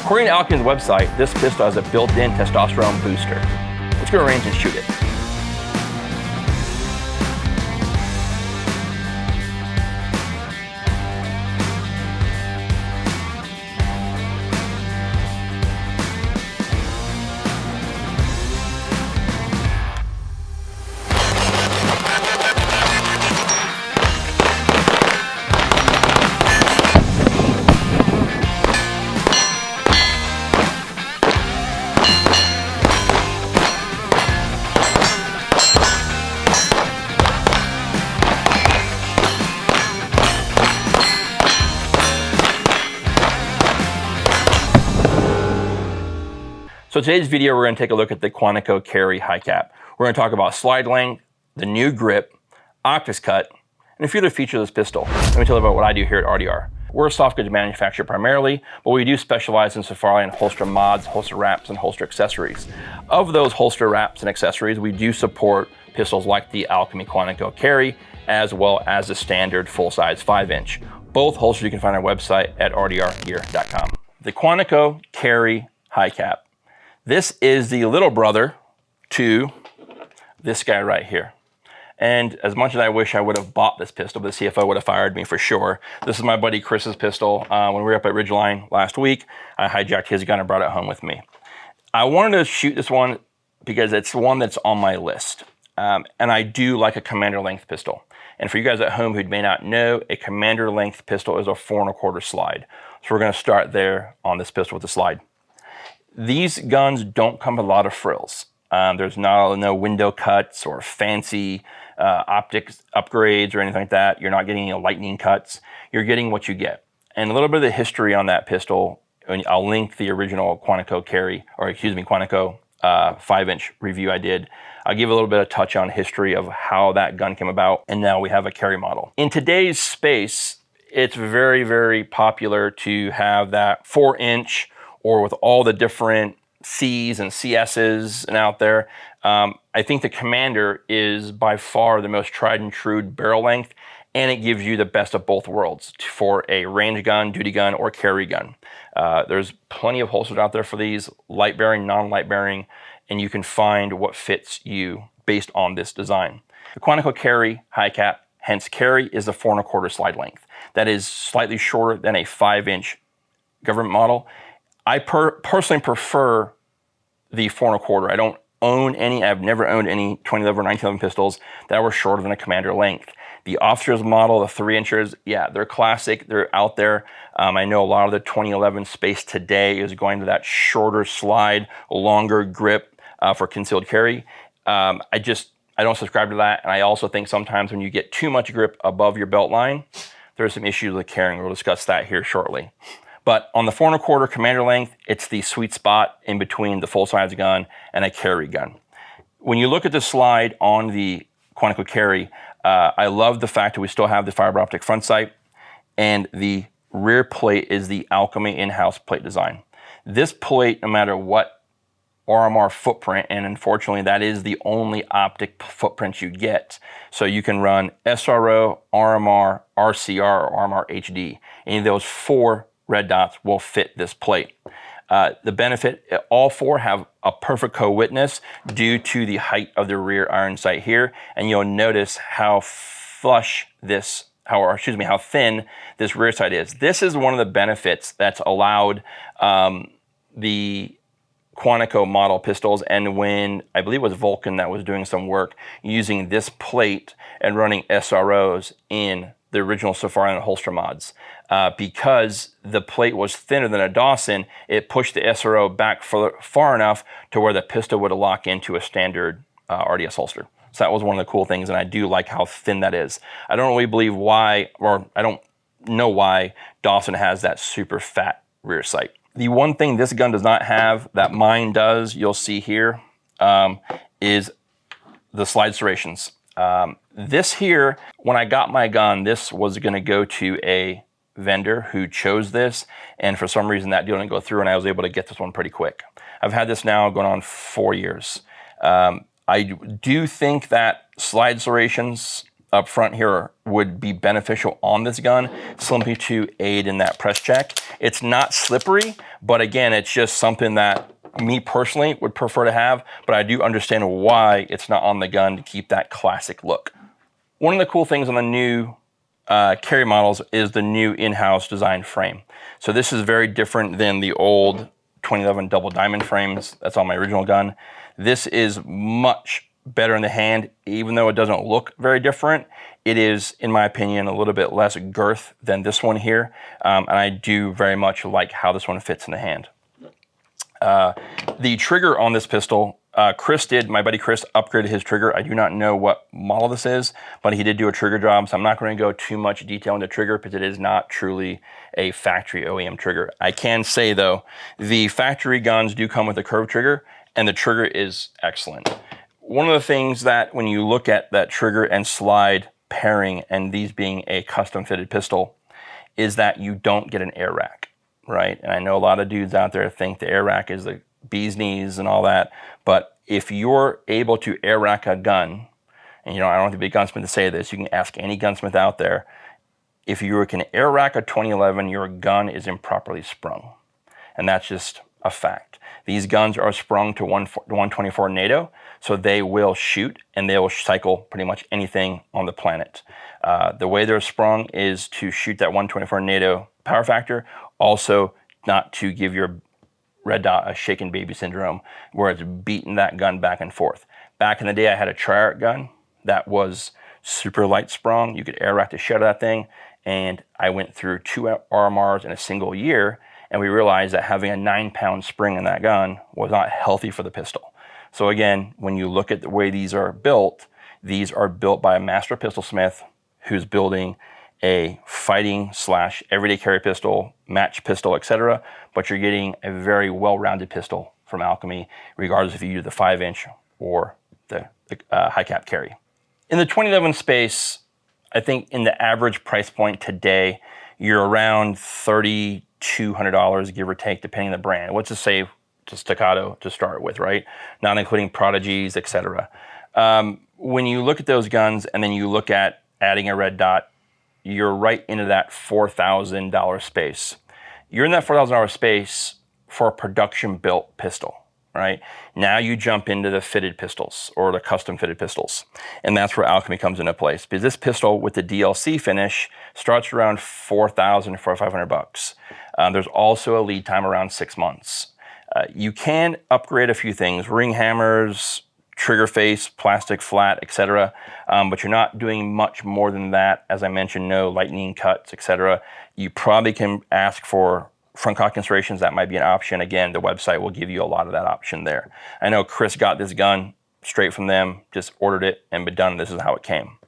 According to Alchemy's website, this pistol has a built-in testosterone booster. Let's go to range and shoot it. So today's video, we're going to take a look at the Quantico Carry High Cap. We're going to talk about slide length, the new grip, optics cut, and a few other features of this pistol. Let me tell you about what I do here at RDR. We're a soft goods manufacturer primarily, but we do specialize in SAFARILAND holster mods, holster wraps, and holster accessories. Of those holster wraps and accessories, we do support pistols like the Alchemy Quantico Carry, as well as the standard full-size 5-inch. Both holsters you can find on our website at rdrgear.com. The Quantico Carry High Cap. This is the little brother to this guy right here. And as much as I wish I would have bought this pistol, the CFO would have fired me for sure. This is my buddy Chris's pistol. When we were up at Ridgeline last week, I hijacked his gun and brought it home with me. I wanted to shoot this one because it's one that's on my list. And I do like a commander length pistol. And for you guys at home who may not know, a commander length pistol is a 4 1/4 slide. So we're gonna start there on this pistol with the slide. These guns don't come with a lot of frills. There's no window cuts or fancy optics upgrades or anything like that. You're not getting any lightning cuts. You're getting what you get. And a little bit of the history on that pistol, and I'll link the original Quantico Quantico 5-inch review I did. I'll give a little bit of touch on history of how that gun came about, and now we have a carry model. In today's space, it's very, very popular to have that 4-inch or with all the different C's and CS's and out there. I think the Commander is by far the most tried and true barrel length, and it gives you the best of both worlds for a range gun, duty gun, or carry gun. There's plenty of holsters out there for these, light bearing, non-light bearing, and you can find what fits you based on this design. The Quantico Carry High Cap, hence carry, is the 4 1/4 slide length. That is slightly shorter than a 5-inch government model. I personally prefer the 4 1/4. I don't own any, I've never owned any 2011 or 1911 pistols that were shorter than a commander length. The officer's model, the 3 inchers, yeah, they're classic, they're out there. I know a lot of the 2011 space today is going to that shorter slide, longer grip for concealed carry. I don't subscribe to that, and I also think sometimes when you get too much grip above your belt line, there's some issues with carrying. We'll discuss that here shortly. But on the 4 1/4 commander length, it's the sweet spot in between the full-size gun and a carry gun. When you look at the slide on the Quantico Carry, I love the fact that we still have the fiber optic front sight, and the rear plate is the Alchemy in-house plate design. This plate, no matter what RMR footprint, and unfortunately that is the only optic footprint you get. So you can run SRO, RMR, RCR, or RMR HD. Any of those 4 red dots will fit this plate. The benefit, all 4 have a perfect co-witness due to the height of the rear iron sight here, and you'll notice how how thin this rear sight is. This is one of the benefits that's allowed the Quantico model pistols, and when I believe it was Vulcan that was doing some work using this plate and running SROs in the original SAFARILAND holster mods. Because the plate was thinner than a Dawson, it pushed the SRO back far enough to where the pistol would lock into a standard RDS holster. So that was one of the cool things, and I do like how thin that is. I don't really believe why, or I don't know why Dawson has that super fat rear sight. The one thing this gun does not have that mine does, you'll see here, is the slide serrations. This here, when I got my gun, this was gonna go to a vendor who chose this, and for some reason that deal didn't go through, and I was able to get this one pretty quick. I've had this now going on 4 years. I do think that slide serrations up front here would be beneficial on this gun, simply to aid in that press check. It's not slippery, but again, it's just something that me personally would prefer to have, but I do understand why it's not on the gun to keep that classic look. One of the cool things on the new carry models is the new in-house design frame. So this is very different than the old 2011 double diamond frames that's on my original gun. This is much better in the hand, even though it doesn't look very different. It is, in my opinion, a little bit less girth than this one here, and I do very much like how this one fits in the hand. The trigger on this pistol, my buddy Chris upgraded his trigger. I do not know what model this is, but he did do a trigger job, so I'm not going to go too much detail into trigger because it is not truly a factory OEM trigger. I can say though, the factory guns do come with a curved trigger, and the trigger is excellent. One of the things that when you look at that trigger and slide pairing, and these being a custom fitted pistol, is that you don't get an air rack, right? And I know a lot of dudes out there think the air rack is the bee's knees and all that, but if you're able to air rack a gun, and I don't have to be a gunsmith to say this, you can ask any gunsmith out there, if you can air rack a 2011, your gun is improperly sprung. And that's just a fact. These guns are sprung to 124 NATO, so they will shoot and they will cycle pretty much anything on the planet. The way they're sprung is to shoot that 124 NATO power factor, also not to give your red dot a shaken baby syndrome where it's beating that gun back and forth. Back in the day, I had a Triarch gun that was super light sprung. You could air rack the shit out of that thing, and I went through 2 RMRs in a single year, and we realized that having a 9-pound spring in that gun was not healthy for the pistol. So again, when you look at the way these are built by a master pistol smith who's building a fighting / everyday carry pistol, match pistol, etc. But you're getting a very well-rounded pistol from Alchemy, regardless if you do the 5-inch or the high cap carry. In the 2011 space, I think in the average price point today, you're around $3,200, give or take, depending on the brand. Let's just say to Staccato to start with, right? Not including Prodigies, etc. When you look at those guns and then you look at adding a red dot, you're right into that $4,000 space. You're in that $4,000 space for a production-built pistol, right? Now you jump into the fitted pistols or the custom fitted pistols, and that's where Alchemy comes into place. Because this pistol with the DLC finish starts around $4,000 to $4,500. There's also a lead time around 6 months. You can upgrade a few things, ring hammers, trigger face, plastic flat, etc. But you're not doing much more than that. As I mentioned, no lightning cuts, etc. You probably can ask for front cock installations. That might be an option. Again, the website will give you a lot of that option there. I know Chris got this gun straight from them, just ordered it and been done. This is how it came.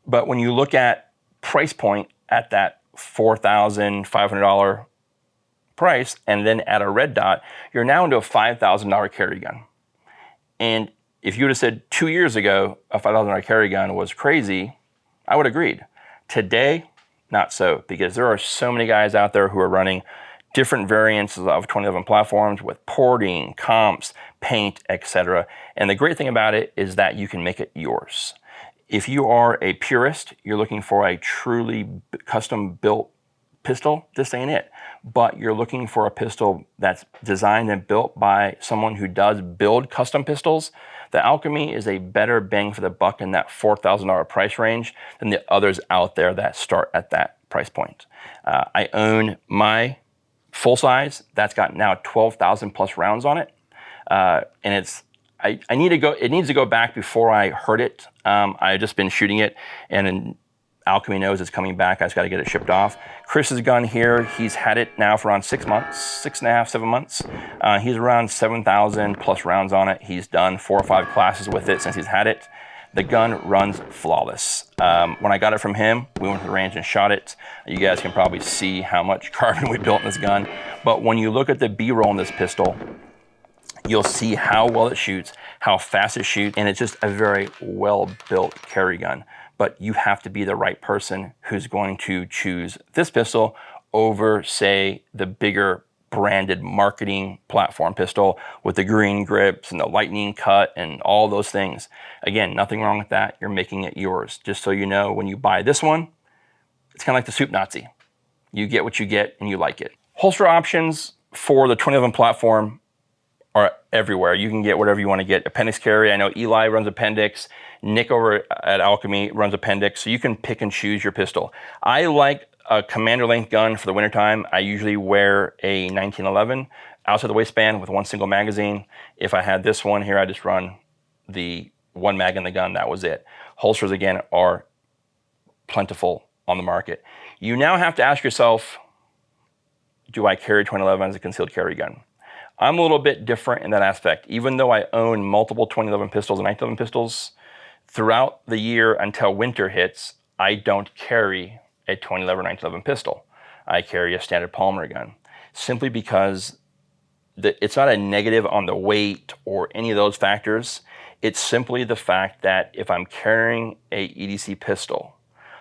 But when you look at price point at that $4,500 price and then add a red dot, you're now into a $5,000 carry gun. And if you would have said 2 years ago a $5,000 carry gun was crazy, I would have agreed. Today, not so, because there are so many guys out there who are running different variants of 2011 platforms with porting, comps, paint, etc. And the great thing about it is that you can make it yours. If you are a purist, you're looking for a truly custom built pistol, this ain't it. But you're looking for a pistol that's designed and built by someone who does build custom pistols, the Alchemy is a better bang for the buck in that $4,000 price range than the others out there that start at that price point. I own my full size that's got now 12,000 plus rounds on it, and it needs to go back before I hurt it. I've just been shooting it, and Alchemy knows it's coming back. I just got to get it shipped off. Chris's gun here, he's had it now for around 6 months, 6.5, 7 months. He's around 7,000 plus rounds on it. He's done 4 or 5 classes with it since he's had it. The gun runs flawless. When I got it from him, we went to the range and shot it. You guys can probably see how much carbon we built in this gun. But when you look at the B-roll in this pistol, you'll see how well it shoots, how fast it shoots, and it's just a very well-built carry gun. But you have to be the right person who's going to choose this pistol over, say, the bigger branded marketing platform pistol with the green grips and the lightning cut and all those things. Again, nothing wrong with that. You're making it yours. Just so you know, when you buy this one, it's kind of like the Soup Nazi. You get what you get and you like it. Holster options for the 2011 platform are everywhere. You can get whatever you want to get. Appendix carry, I know Eli runs appendix. Nick over at Alchemy runs appendix, so you can pick and choose your pistol. I like a commander length gun for the wintertime. I usually wear a 1911 outside the waistband with one single magazine. If I had this one here, I just run the one mag in the gun, that was it. Holsters, again, are plentiful on the market. You now have to ask yourself, do I carry 2011 as a concealed carry gun? I'm a little bit different in that aspect. Even though I own multiple 2011 pistols and 1911 pistols, throughout the year until winter hits, I don't carry a 2011 or 1911 pistol. I carry a standard polymer gun, simply because it's not a negative on the weight or any of those factors. It's simply the fact that if I'm carrying a EDC pistol,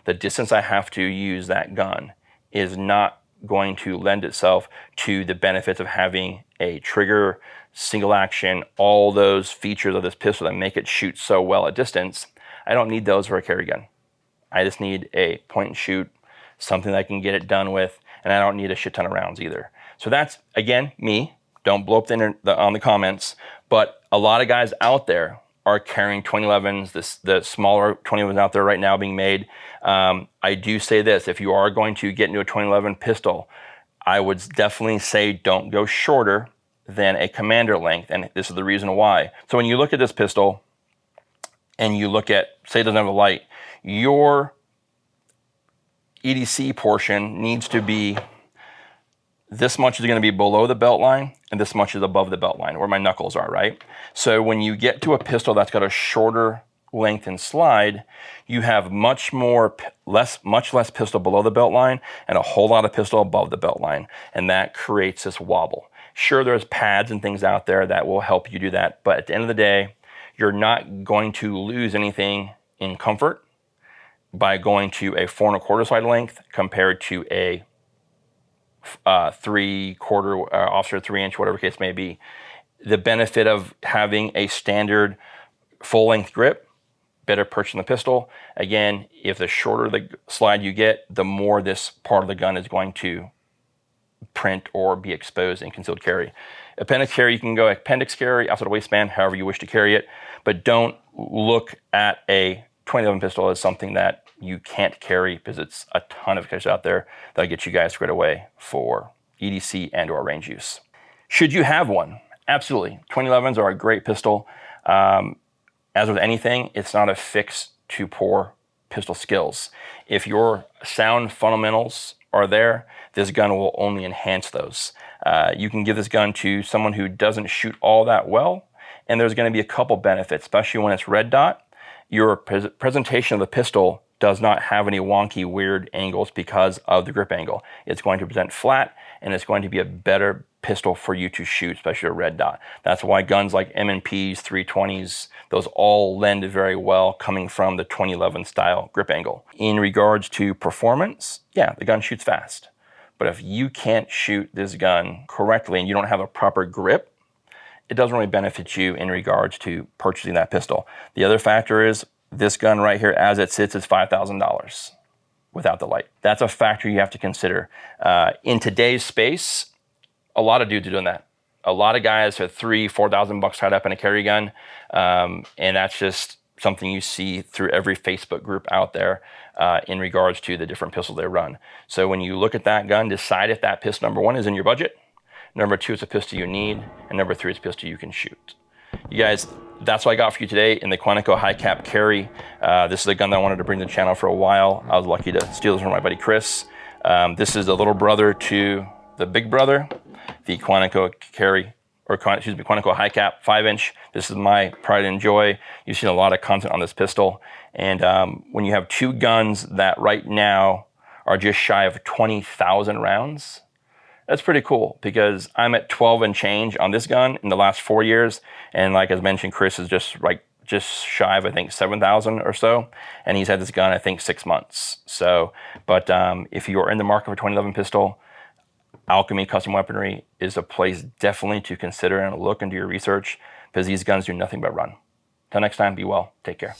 the distance I have to use that gun is not going to lend itself to the benefits of having a trigger, single action, all those features of this pistol that make it shoot so well at distance. I don't need those for a carry gun. I just need a point and shoot, something that I can get it done with, and I don't need a shit ton of rounds either. So that's, again, me. Don't blow up on the comments, but a lot of guys out there are carrying 2011s, the smaller 2011s out there right now being made. I do say this, if you are going to get into a 2011 pistol, I would definitely say don't go shorter than a commander length, and this is the reason why. So when you look at this pistol, and you look at, say it doesn't have a light, your EDC portion needs to be, this much is going to be below the belt line, and this much is above the belt line, where my knuckles are, right? So when you get to a pistol that's got a shorter length and slide, you have much less pistol below the belt line and a whole lot of pistol above the belt line, and that creates this wobble. Sure, there's pads and things out there that will help you do that, but at the end of the day, you're not going to lose anything in comfort by going to a 4 1/4 slide length compared to a 3/4 officer 3-inch, whatever case may be. The benefit of having a standard full length grip, better perch in the pistol. Again, if the shorter the slide you get, the more this part of the gun is going to print or be exposed in concealed carry. Appendix carry, you can go appendix carry, outside the waistband, however you wish to carry it, but don't look at a 2011 pistol as something that you can't carry, because it's a ton of cases out there that'll get you guys squared away for EDC and or range use. Should you have one? Absolutely. 2011s are a great pistol. As with anything, it's not a fix to poor pistol skills. If your sound fundamentals are there, this gun will only enhance those. You can give this gun to someone who doesn't shoot all that well, and there's going to be a couple benefits, especially when it's red dot. Your presentation of the pistol does not have any wonky, weird angles because of the grip angle. It's going to present flat, and it's going to be a better pistol for you to shoot, especially a red dot. That's why guns like M&Ps, 320s, those all lend very well coming from the 2011 style grip angle. In regards to performance, yeah, the gun shoots fast. But if you can't shoot this gun correctly and you don't have a proper grip, it doesn't really benefit you in regards to purchasing that pistol. The other factor is this gun right here, as it sits, is $5,000 without the light. That's a factor you have to consider. In today's space, a lot of dudes are doing that. A lot of guys are $3,000-$4,000 tied up in a carry gun, and that's just something you see through every Facebook group out there in regards to the different pistols they run. So when you look at that gun, decide if that pistol, number one, is in your budget. Number two, it's a pistol you need. And number three, it's a pistol you can shoot. You guys, that's what I got for you today in the Quantico High Cap Carry. This is a gun that I wanted to bring to the channel for a while. I was lucky to steal this from my buddy Chris. This is the little brother to the big brother, the Quantico Carry, or Quantico High Cap 5-inch. This is my pride and joy. You've seen a lot of content on this pistol. And when you have two guns that right now are just shy of 20,000 rounds, that's pretty cool, because I'm at 12 and change on this gun in the last 4 years. And like as mentioned, Chris is just shy of, I think, 7,000 or so. And he's had this gun, I think, 6 months. So, but if you are in the market for a 2011 pistol, Alchemy Custom Weaponry is a place definitely to consider and look into your research, because these guns do nothing but run. Till next time, be well, take care.